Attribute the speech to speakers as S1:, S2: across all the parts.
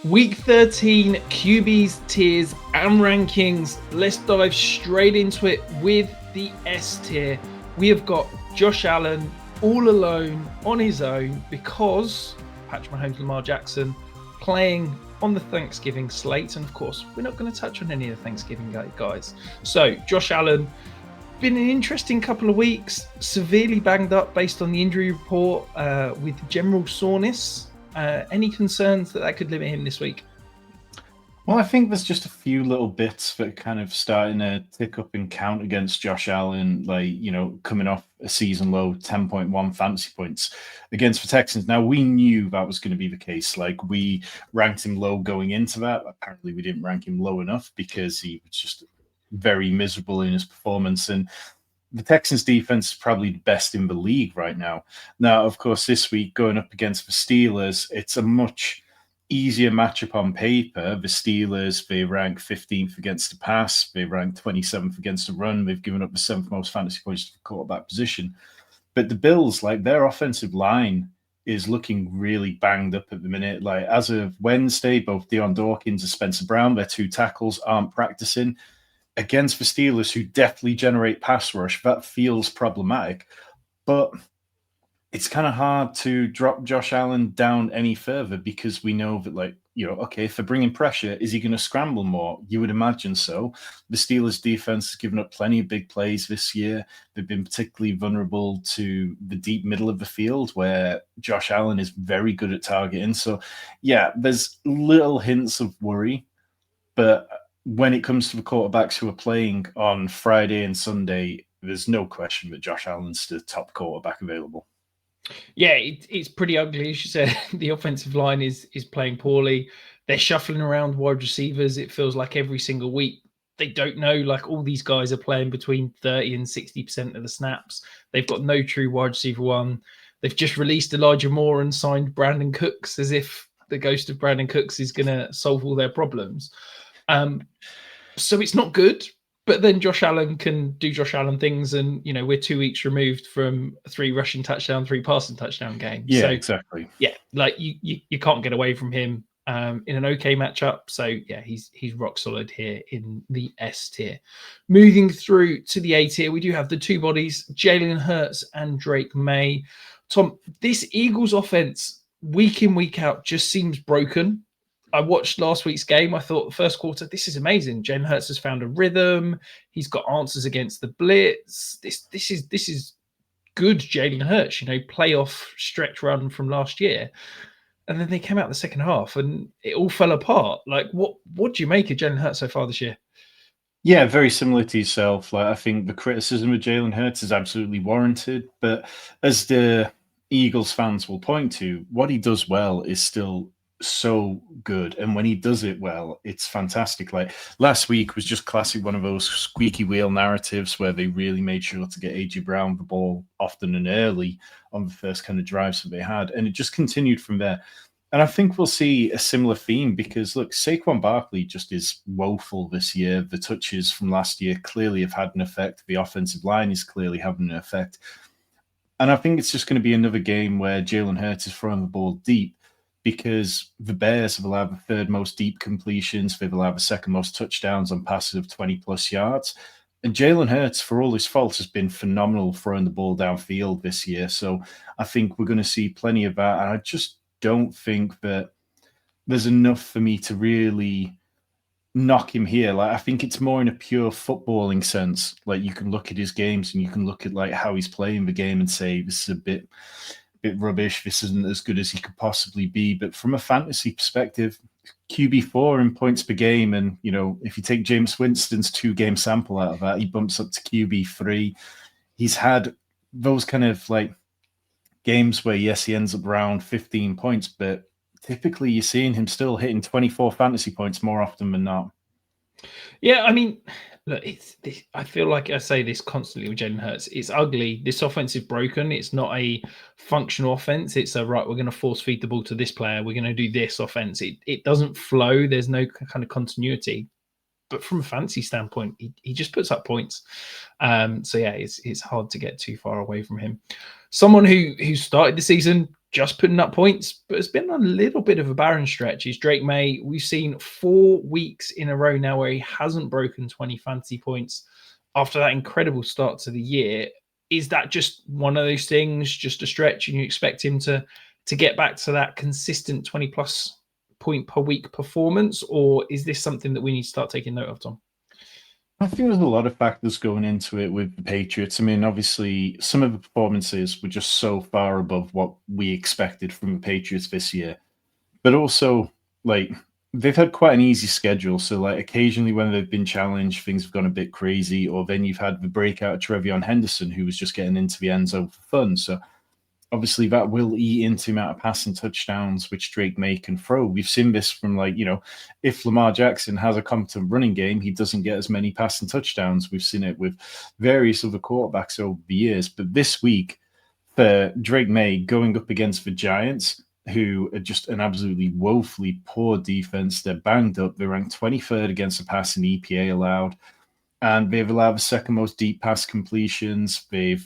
S1: Week 13 QBs, tiers, and rankings. Let's dive straight into it with the S tier. We have got Josh Allen all alone on his own because Patrick Mahomes, Lamar Jackson playing on the Thanksgiving slate. And of course, we're not going to touch on any of the Thanksgiving guys. So Josh Allen, been an interesting couple of weeks, severely banged up based on the injury report with general soreness. Any concerns that could limit him this week?
S2: Well, I think there's just a few little bits that are kind of starting to tick up and count against Josh Allen, coming off a season low 10.1 fantasy points against the Texans. Now, we knew that was going to be the case. We ranked him low going into that. Apparently, we didn't rank him low enough because he was just very miserable in his performance. And the Texans defense is probably the best in the league right now. Now, of course, this week going up against the Steelers, it's a much easier matchup on paper. The Steelers, they rank 15th against the pass. They rank 27th against the run. They've given up the 7th most fantasy points to the quarterback position. But the Bills, their offensive line is looking really banged up at the minute. As of Wednesday, both Deion Dawkins and Spencer Brown, their two tackles, aren't practicing. Against the Steelers, who definitely generate pass rush, that feels problematic. But it's kind of hard to drop Josh Allen down any further because we know that, if they're bringing pressure, is he going to scramble more? You would imagine so. The Steelers' defense has given up plenty of big plays this year. They've been particularly vulnerable to the deep middle of the field where Josh Allen is very good at targeting. So, yeah, there's little hints of worry, but when it comes to the quarterbacks who are playing on Friday and Sunday, there's no question that Josh Allen's the top quarterback available.
S1: Yeah, it's pretty ugly. As you said, the offensive line is playing poorly. They're shuffling around wide receivers. It feels like every single week. They don't know, all these guys are playing between 30 and 60% of the snaps. They've got no true wide receiver one. They've just released Elijah Moore and signed Brandon Cooks as if the ghost of Brandon Cooks is going to solve all their problems. So it's not good, but then Josh Allen can do Josh Allen things. And, we're 2 weeks removed from 3 rushing touchdown, 3 passing touchdown games.
S2: Yeah, so, exactly.
S1: Yeah, you can't get away from him in an okay matchup. So, yeah, he's rock solid here in the S tier. Moving through to the A tier, we do have the two bodies, Jalen Hurts and Drake Maye. Tom, this Eagles offense, week in, week out, just seems broken. I watched last week's game. I thought the first quarter, this is amazing. Jalen Hurts has found a rhythm. He's got answers against the blitz. This is good Jalen Hurts, playoff stretch run from last year. And then they came out the second half and it all fell apart. What do you make of Jalen Hurts so far this year?
S2: Yeah, very similar to yourself. I think the criticism of Jalen Hurts is absolutely warranted. But as the Eagles fans will point to, what he does well is still so good, and when he does it well, it's fantastic. Last week was just classic, one of those squeaky wheel narratives where they really made sure to get AJ Brown the ball often and early on the first kind of drives that they had, and it just continued from there. And I think we'll see a similar theme because, look, Saquon Barkley just is woeful this year. The touches from last year clearly have had an effect. The offensive line is clearly having an effect. And I think it's just going to be another game where Jalen Hurts is throwing the ball deep, because the Bears have allowed the third most deep completions. They've allowed the second most touchdowns on passes of 20-plus yards. And Jalen Hurts, for all his faults, has been phenomenal throwing the ball downfield this year. So I think we're going to see plenty of that. And I just don't think that there's enough for me to really knock him here. I think it's more in a pure footballing sense. You can look at his games and you can look at how he's playing the game and say, this is a bit rubbish. This isn't as good as he could possibly be. But from a fantasy perspective, QB4 in points per game. And, if you take Jameis Winston's 2-game sample out of that, he bumps up to QB3. He's had those kind of games where, yes, he ends up around 15 points, but typically you're seeing him still hitting 24 fantasy points more often than not.
S1: Yeah, I mean, look, I feel like I say this constantly with Jalen Hurts. It's ugly. This offense is broken. It's not a functional offense. It's right, we're going to force feed the ball to this player. We're going to do this offense. It doesn't flow. There's no kind of continuity. But from a fantasy standpoint, he just puts up points. So yeah, it's hard to get too far away from him. Someone who started the season just putting up points, but it's been a little bit of a barren stretch. He's Drake Maye. We've seen 4 weeks in a row now where he hasn't broken 20 fantasy points after that incredible start to the year. Is that just one of those things, just a stretch, and you expect him to get back to that consistent 20 plus point per week performance, or is this something that we need to start taking note of, Tom?
S2: I think there's a lot of factors going into it with the Patriots. I mean, obviously, some of the performances were just so far above what we expected from the Patriots this year. But also, like, they've had quite an easy schedule. So, like, occasionally when they've been challenged, things have gone a bit crazy. Or then you've had the breakout of Trevion Henderson, who was just getting into the end zone for fun. So, obviously that will eat into the amount of passing touchdowns which Drake Maye can throw. We've seen this from, like, if Lamar Jackson has a competent running game, he doesn't get as many passing touchdowns. We've seen it with various other quarterbacks over the years. But this week, for Drake Maye going up against the Giants, who are just an absolutely woefully poor defense, they're banged up. They're ranked 23rd against the pass in EPA allowed. And they've allowed the second most deep pass completions. They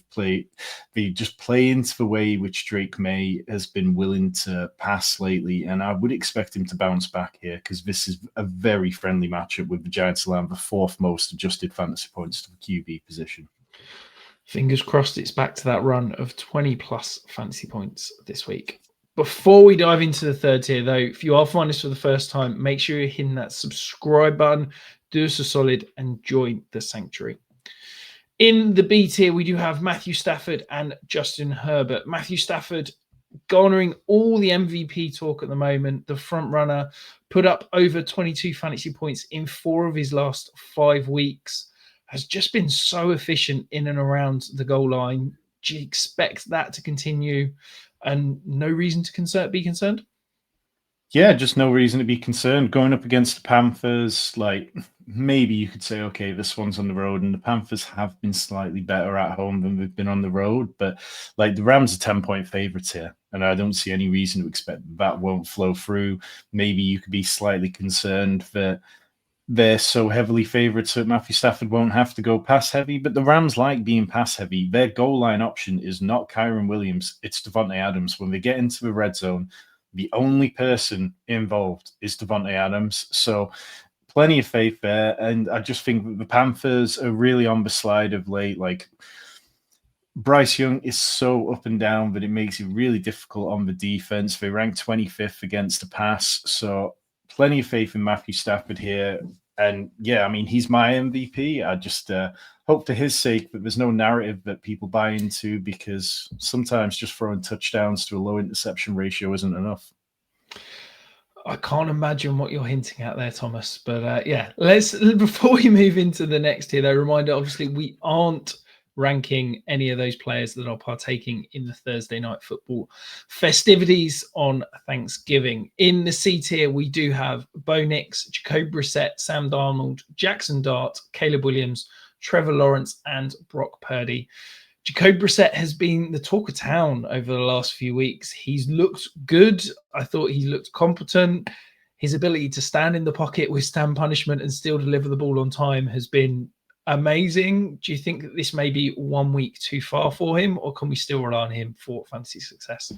S2: just play into the way which Drake Maye has been willing to pass lately. And I would expect him to bounce back here because this is a very friendly matchup with the Giants allowing the 4th most adjusted fantasy points to the QB position.
S1: Fingers crossed it's back to that run of 20 plus fantasy points this week. Before we dive into the third tier, though, if you are finding this for the first time, make sure you're hitting that subscribe button. Do us a solid and join the sanctuary. In the B tier, we do have Matthew Stafford and Justin Herbert. Matthew Stafford garnering all the MVP talk at the moment. The front runner put up over 22 fantasy points in 4 of his last 5 weeks. Has just been so efficient in and around the goal line. Do you expect that to continue and no reason to be concerned?
S2: Yeah, just no reason to be concerned. Going up against the Panthers, like, maybe you could say, okay, this one's on the road, and the Panthers have been slightly better at home than they've been on the road. But, like, the Rams are 10-point favorites here, and I don't see any reason to expect that won't flow through. Maybe you could be slightly concerned that they're so heavily favored, so Matthew Stafford won't have to go pass heavy. But the Rams like being pass heavy. Their goal line option is not Kyren Williams, it's Devontae Adams. When they get into the red zone, the only person involved is Devontae Adams. So plenty of faith there. And I just think that the Panthers are really on the slide of late. Like, Bryce Young is so up and down that it makes it really difficult on the defense. They rank 25th against the pass. So plenty of faith in Matthew Stafford here. And yeah, I mean, he's my MVP. I just hope for his sake that there's no narrative that people buy into, because sometimes just throwing touchdowns to a low interception ratio isn't enough.
S1: I can't imagine what you're hinting at there, Thomas. But yeah, before we move into the next tier, though, reminder, obviously, we aren't ranking any of those players that are partaking in the Thursday night football festivities on Thanksgiving. In the C tier, we do have Bo Nix, Jacoby Brissett, Sam Darnold, Jaxon Dart, Caleb Williams, Trevor Lawrence, and Brock Purdy. Jacoby Brissett has been the talk of town over the last few weeks. He's looked good. I thought he looked competent. His ability to stand in the pocket, withstand punishment, and still deliver the ball on time has been amazing. Do you think that this may be 1 week too far for him, or can we still rely on him for fantasy success?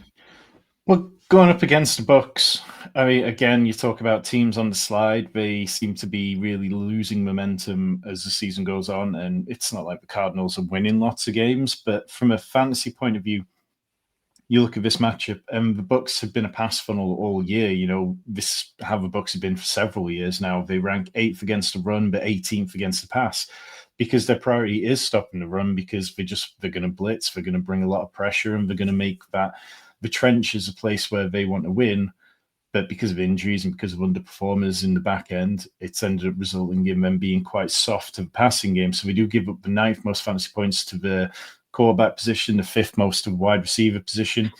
S2: Well, going up against the Bucks, I mean, again, you talk about teams on the slide. They seem to be really losing momentum as the season goes on, and it's not like the Cardinals are winning lots of games. But from a fantasy point of view, you look at this matchup, and the Bucks have been a pass funnel all year. This how the Bucks have been for several years now. They rank 8th against the run, but 18th against the pass, because their priority is stopping the run, because they're going to blitz, they're going to bring a lot of pressure, and they're going to make the trench is a place where they want to win. But because of injuries and because of underperformers in the back end, it's ended up resulting in them being quite soft to the passing game. So we do give up the 9th most fantasy points to the quarterback position, the 5th most to the wide receiver position.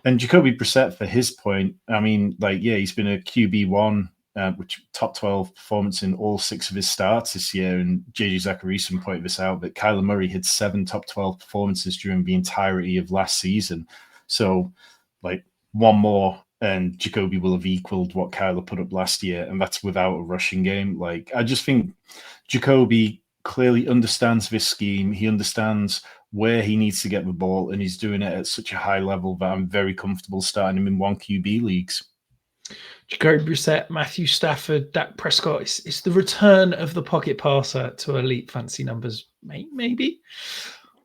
S2: And Jacoby Brissett, for his point, I mean, he's been a QB1, which top 12 performance in all 6 of his starts this year. And JJ Zacharyson pointed this out, that Kyler Murray had 7 top 12 performances during the entirety of last season. So, one more, and Jacoby will have equaled what Kyler put up last year, and that's without a rushing game. I just think Jacoby clearly understands this scheme. He understands where he needs to get the ball, and he's doing it at such a high level that I'm very comfortable starting him in 1 QB leagues.
S1: Jacoby, Brissett, Matthew Stafford, Dak Prescott. It's the return of the pocket passer to elite fancy numbers, maybe.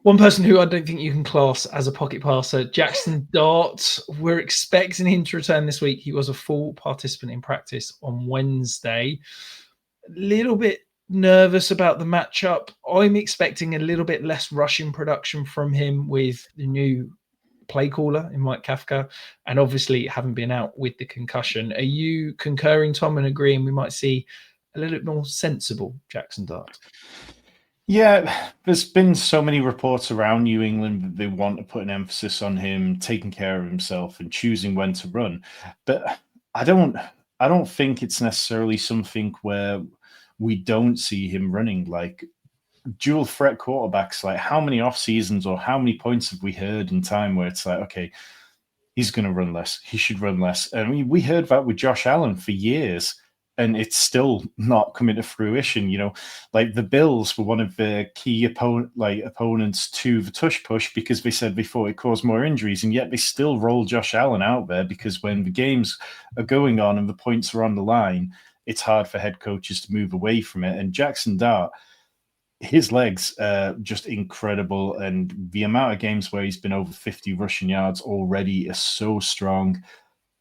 S1: One person who I don't think you can class as a pocket passer, Jaxon Dart. We're expecting him to return this week. He was a full participant in practice on Wednesday. A little bit nervous about the matchup. I'm expecting a little bit less rushing production from him with the new play caller in Mike Kafka, and obviously having been out with the concussion. Are you concurring, Tom, and agreeing we might see a little bit more sensible Jaxon Dart?
S2: Yeah, there's been so many reports around New England that they want to put an emphasis on him taking care of himself and choosing when to run. But I don't think it's necessarily something where we don't see him running. Like dual threat quarterbacks, like how many off seasons or how many points have we heard in time where it's like, okay, he's going to run less. He should run less. And we heard that with Josh Allen for years, and it's still not coming to fruition. You know, like the Bills were one of the key opponents to the tush push because they said they thought it caused more injuries, and yet they still roll Josh Allen out there because when the games are going on and the points are on the line, it's hard for head coaches to move away from it. And Jaxon Dart, his legs are just incredible, and the amount of games where he's been over 50 rushing yards already is so strong.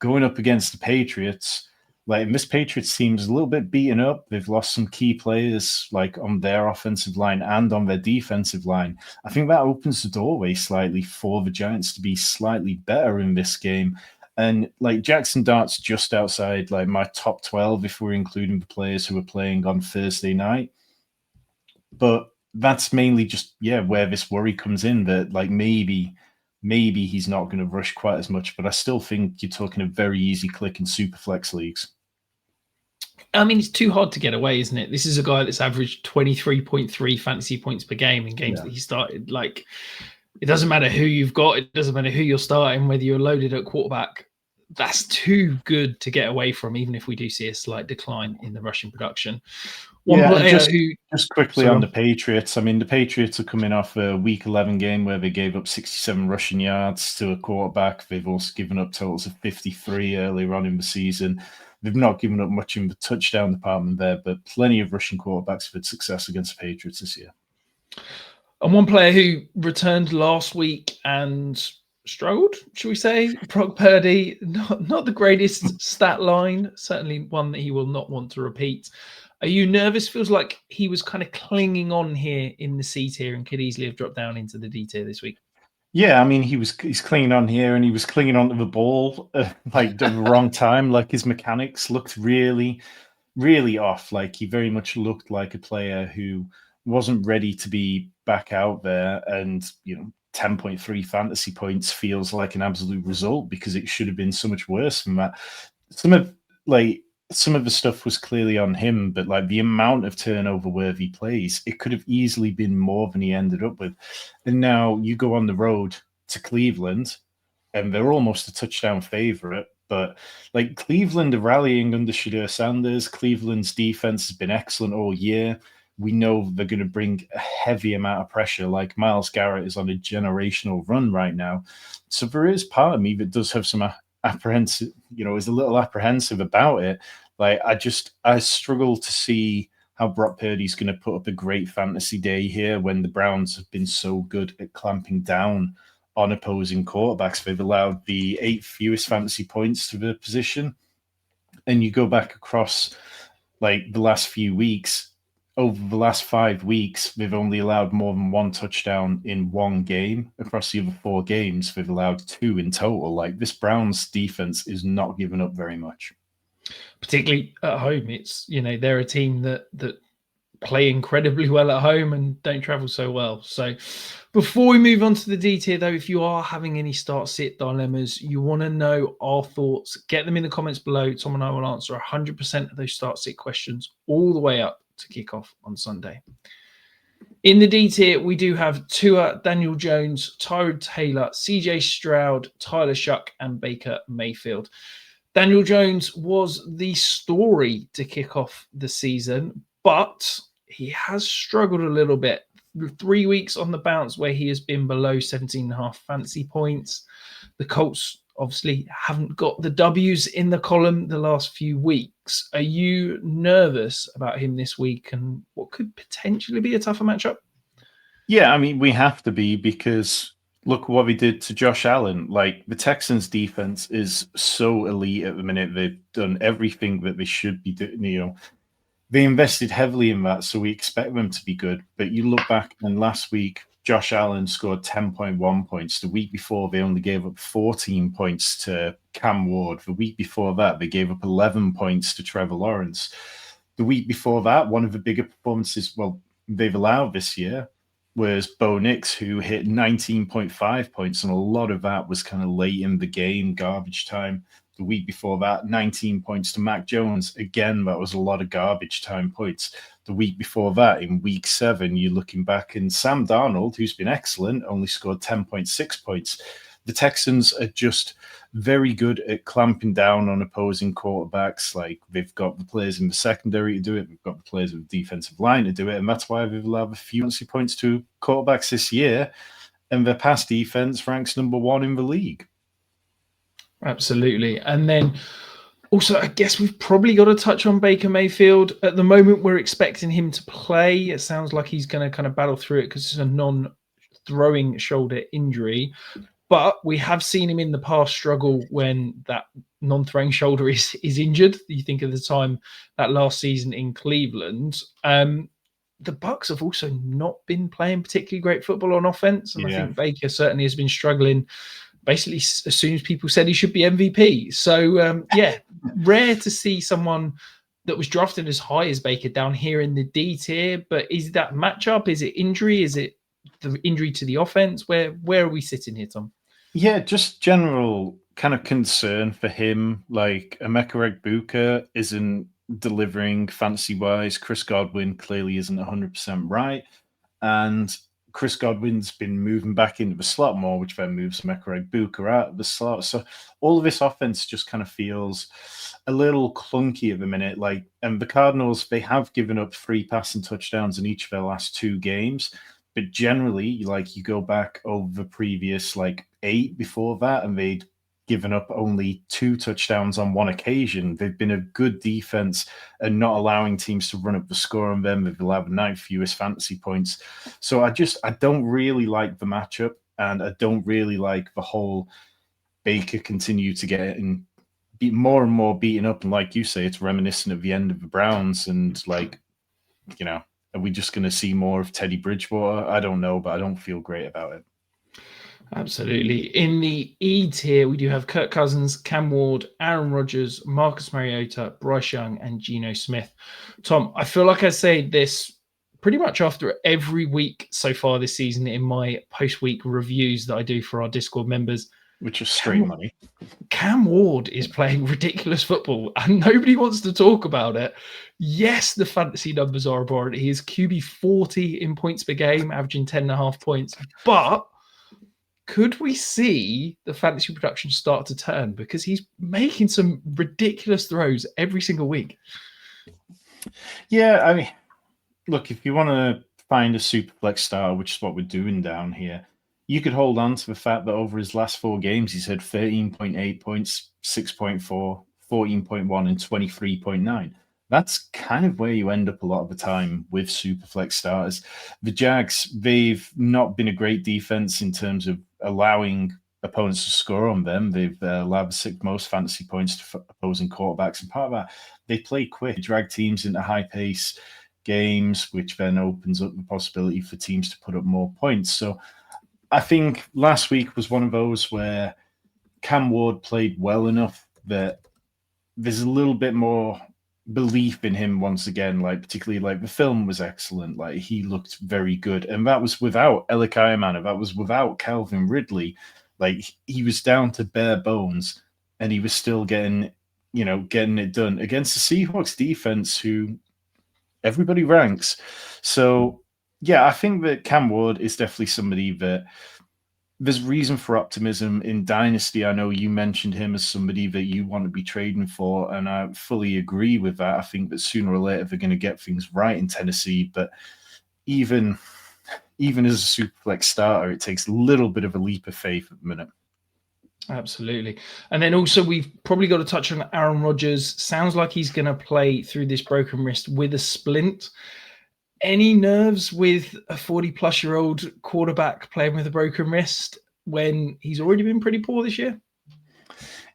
S2: Going up against the Patriots, like this Patriots team is a little bit beaten up. They've lost some key players like on their offensive line and on their defensive line. I think that opens the doorway slightly for the Giants to be slightly better in this game. And like Jaxon Dart's just outside like my top 12 if we're including the players who are playing on Thursday night. But that's mainly just where this worry comes in that like maybe he's not going to rush quite as much, but I still think you're talking a very easy click in Superflex leagues.
S1: I mean, it's too hard to get away, isn't it? This is a guy that's averaged 23.3 fantasy points per game in games that he started. Like, it doesn't matter who you've got. It doesn't matter who you're starting, whether you're loaded at quarterback. That's too good to get away from, even if we do see a slight decline in the rushing production.
S2: Just quickly on the Patriots. I mean, the Patriots are coming off a Week 11 game where they gave up 67 rushing yards to a quarterback. They've also given up totals of 53 earlier on in the season. They've not given up much in the touchdown department there, but plenty of rushing quarterbacks have had success against the Patriots this year.
S1: And one player who returned last week and struggled, should we say, Brock Purdy, not the greatest stat line, certainly one that he will not want to repeat. Are you nervous? Feels like he was kind of clinging on here in the C tier and could easily have dropped down into the D tier this week.
S2: Yeah, I mean, he's clinging on here, and he was clinging onto the ball like at the wrong time. Like his mechanics looked really, really off. Like he very much looked like a player who wasn't ready to be back out there. And 10.3 fantasy points feels like an absolute result because it should have been so much worse than that. Some of the stuff was clearly on him, but like the amount of turnover worthy plays, it could have easily been more than he ended up with. And now you go on the road to Cleveland and they're almost a touchdown favorite, but like Cleveland are rallying under Shedeur Sanders. Cleveland's defense has been excellent all year. We know they're going to bring a heavy amount of pressure. Like Myles Garrett is on a generational run right now. So there is part of me that does have some apprehensive, is a little apprehensive about it. Like I struggle to see how Brock Purdy's going to put up a great fantasy day here when the Browns have been so good at clamping down on opposing quarterbacks. They've allowed the 8th fewest fantasy points to the position. And you go back across like the last few weeks, over the last 5 weeks, they've only allowed more than 1 touchdown in 1 game. Across the other 4 games, they've allowed 2 in total. Like this Browns defense is not giving up very much.
S1: Particularly at home. It's, they're a team that play incredibly well at home and don't travel so well. So before we move on to the D tier, though, if you are having any start-sit dilemmas, you want to know our thoughts, get them in the comments below. Tom and I will answer 100% of those start-sit questions all the way up to kick off on Sunday. In the D tier, we do have Tua, Daniel Jones, Tyrod Taylor, CJ Stroud, Tyler Shuck, and Baker Mayfield. Daniel Jones was the story to kick off the season, but he has struggled a little bit. 3 weeks on the bounce where he has been below 17.5 fantasy points. The Colts obviously haven't got the W's in the column the last few weeks. Are you nervous about him this week and what could potentially be a tougher matchup?
S2: Yeah, I mean, we have to be, because look what we did to Josh Allen. Like, the Texans defense is so elite at the minute. They've done everything that they should be doing. They invested heavily in that, so we expect them to be good. But you look back, and last week, Josh Allen scored 10.1 points. The week before, they only gave up 14 points to Cam Ward. The week before that, they gave up 11 points to Trevor Lawrence. The week before that, one of the bigger performances, they've allowed this year, was Bo Nix, who hit 19.5 points, and a lot of that was kind of late in the game, garbage time. The week before that, 19 points to Mac Jones. Again, that was a lot of garbage time points. The week before that, in week 7, you're looking back, and Sam Darnold, who's been excellent, only scored 10.6 points. The Texans are just very good at clamping down on opposing quarterbacks. Like, they've got the players in the secondary to do it. They've got the players in the defensive line to do it. And that's why they've allowed a few fantasy points to quarterbacks this year. And their pass defense ranks number 1 in the league.
S1: Absolutely. And then also, I guess we've probably got to touch on Baker Mayfield. At the moment, we're expecting him to play. It sounds like he's going to kind of battle through it because it's a non-throwing shoulder injury. But we have seen him in the past struggle when that non-throwing shoulder is injured. You think of the time that last season in Cleveland. The Bucs have also not been playing particularly great football on offense. And I think Baker certainly has been struggling basically as soon as people said he should be MVP. So, rare to see someone that was drafted as high as Baker down here in the D tier. But is that matchup? Is it injury? Is it the injury to the offense? Where are we sitting here, Tom?
S2: Yeah, just general kind of concern for him. Like, Emeka Egbuka isn't delivering fantasy-wise. Chris Godwin clearly isn't 100% right. And Chris Godwin's been moving back into the slot more, which then moves Emeka Egbuka out of the slot. So all of this offense just kind of feels a little clunky at the minute. And the Cardinals, they have given up 3 passing touchdowns in each of their last 2 games. But generally, you go back over the previous 8 before that, and they'd given up only 2 touchdowns on 1 occasion. They've been a good defense and not allowing teams to run up the score on them. They've allowed the 9th fewest fantasy points. So I don't really like the matchup, and I don't really like the whole Baker continue to get be more and more beaten up. And like you say, it's reminiscent of the end of the Browns, and are we just going to see more of Teddy Bridgewater? I don't know, but I don't feel great about it.
S1: Absolutely. In the E tier, we do have Kirk Cousins, Cam Ward, Aaron Rodgers, Marcus Mariota, Bryce Young, and Geno Smith. Tom, I feel like I say this pretty much after every week so far this season in my post-week reviews that I do for our Discord members.
S2: Which is straight money.
S1: Cam Ward is playing ridiculous football and nobody wants to talk about it. Yes, the fantasy numbers are abhorrent. He is QB 40 in points per game, averaging 10.5 points. But could we see the fantasy production start to turn? Because he's making some ridiculous throws every single week.
S2: Yeah, I mean, look, if you want to find a Superflex star, which is what we're doing down here, you could hold on to the fact that over his last 4 games, he's had 13.8 points, 6.4, 14.1, and 23.9. That's kind of where you end up a lot of the time with Superflex starters. The Jags, they've not been a great defense in terms of allowing opponents to score on them. They've allowed the 6th most fantasy points to opposing quarterbacks. And part of that, they play quick, drag teams into high-pace games, which then opens up the possibility for teams to put up more points. So I think last week was one of those where Cam Ward played well enough that there's a little bit more belief in him once again, particularly the film was excellent. He looked very good. And that was without Elikai Amana. That was without Calvin Ridley. He was down to bare bones and he was still getting it done against the Seahawks defense, who everybody ranks. So yeah, I think that Cam Ward is definitely somebody that there's reason for optimism in Dynasty. I know you mentioned him as somebody that you want to be trading for, and I fully agree with that. I think that sooner or later they're going to get things right in Tennessee. But even even as a Superflex starter, it takes a little bit of a leap of faith at the minute.
S1: Absolutely. And then also we've probably got to touch on Aaron Rodgers. Sounds like he's going to play through this broken wrist with a splint. Any nerves with a 40-plus-year-old quarterback playing with a broken wrist when he's already been pretty poor this year?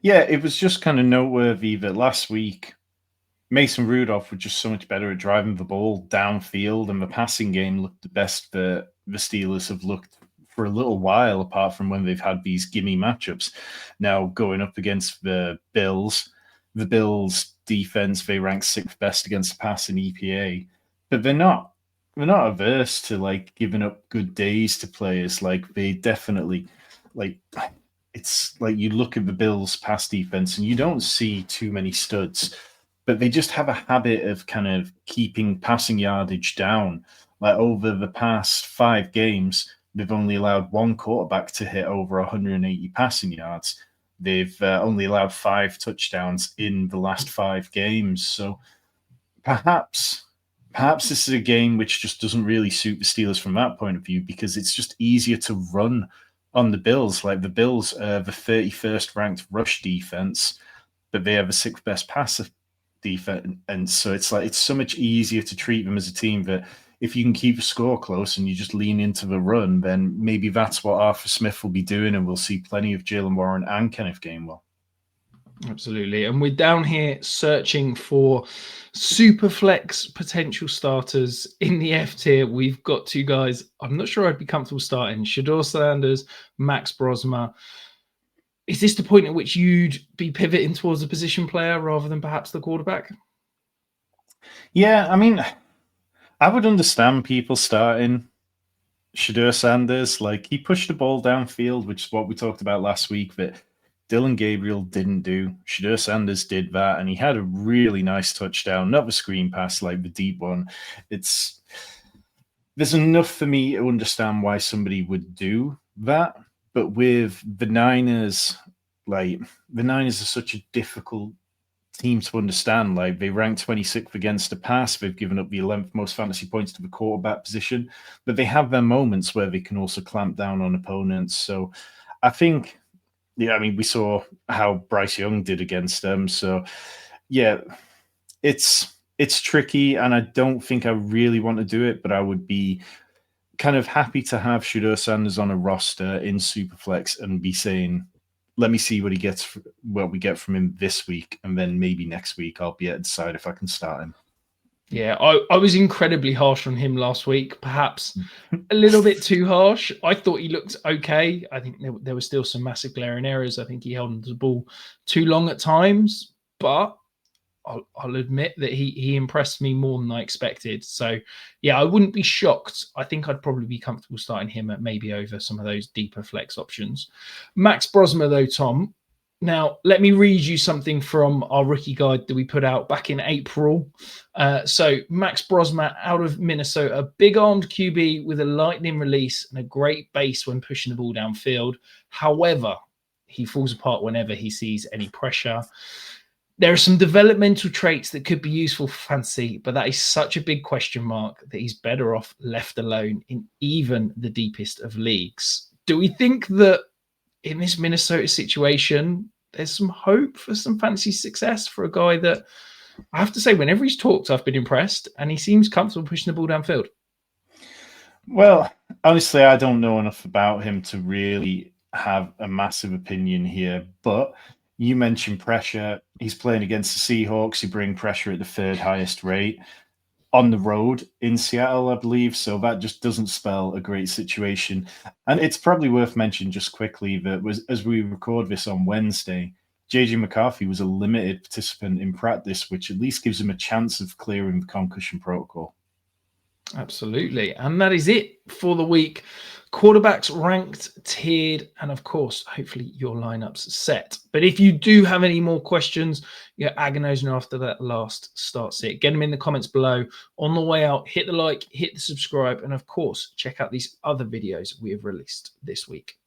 S2: Yeah, it was just kind of noteworthy that last week Mason Rudolph was just so much better at driving the ball downfield, and the passing game looked the best that the Steelers have looked for a little while, apart from when they've had these gimme matchups. Now going up against the Bills defense, they rank 6th best against the pass in EPA, but they're not averse to like giving up good days to players. Like they definitely like. It's like you look at the Bills' pass defense and you don't see too many studs, but they just have a habit of kind of keeping passing yardage down. Like over the past 5 games, they've only allowed one quarterback to hit over 180 passing yards. They've only allowed 5 touchdowns in the last 5 games. So perhaps this is a game which just doesn't really suit the Steelers from that point of view, because it's just easier to run on the Bills. Like the Bills are the 31st ranked rush defense, but they have the 6th best passer defense. And so it's like, it's so much easier to treat them as a team that if you can keep a score close and you just lean into the run, then maybe that's what Arthur Smith will be doing. And we'll see plenty of Jalen Warren and Kenneth Gainwell.
S1: Absolutely. And we're down here searching for Superflex potential starters in the F tier. We've got 2 guys I'm not sure I'd be comfortable starting. Shedeur Sanders, Max Brosma. Is this the point at which you'd be pivoting towards a position player rather than perhaps the quarterback?
S2: Yeah, I mean, I would understand people starting Shedeur Sanders. Like he pushed the ball downfield, which is what we talked about last week, that Dylan Gabriel didn't do. Shedeur Sanders did that, and he had a really nice touchdown, not the screen pass, like the deep one. There's enough for me to understand why somebody would do that, but with the Niners, like the Niners are such a difficult team to understand. Like they rank 26th against the pass. They've given up the 11th most fantasy points to the quarterback position, but they have their moments where they can also clamp down on opponents. So I think, yeah, I mean, we saw how Bryce Young did against them. So, yeah, it's tricky, and I don't think I really want to do it, but I would be kind of happy to have Shedeur Sanders on a roster in Superflex and be saying, let me see what we get from him this week, and then maybe next week I'll be able to decide if I can start him.
S1: Yeah, I was incredibly harsh on him last week, perhaps a little bit too harsh. I thought he looked okay. I think there were still some massive glaring errors. I think he held onto the ball too long at times, but I'll admit that he impressed me more than I expected. So, yeah, I wouldn't be shocked. I think I'd probably be comfortable starting him at maybe over some of those deeper flex options. Max Brosma, though, Tom. Now, let me read you something from our rookie guide that we put out back in April. So, Max Brosma out of Minnesota, big-armed QB with a lightning release and a great base when pushing the ball downfield. However, he falls apart whenever he sees any pressure. There are some developmental traits that could be useful for fantasy, but that is such a big question mark that he's better off left alone in even the deepest of leagues. Do we think that in this Minnesota situation, there's some hope for some fantasy success for a guy that, I have to say, whenever he's talked, I've been impressed, and he seems comfortable pushing the ball downfield?
S2: Well, honestly, I don't know enough about him to really have a massive opinion here, but you mentioned pressure. He's playing against the Seahawks, who bring pressure at the 3rd highest rate on the road in Seattle, I believe. So that just doesn't spell a great situation. And it's probably worth mentioning just quickly that as we record this on Wednesday, JJ McCarthy was a limited participant in practice, which at least gives him a chance of clearing the concussion protocol.
S1: Absolutely. And that is it for the week. Quarterbacks ranked, tiered, and of course, hopefully your lineups set. But if you do have any more questions, you're agonizing after that last start sit, get them in the comments below. On the way out, hit the like, hit the subscribe, and of course, check out these other videos we have released this week.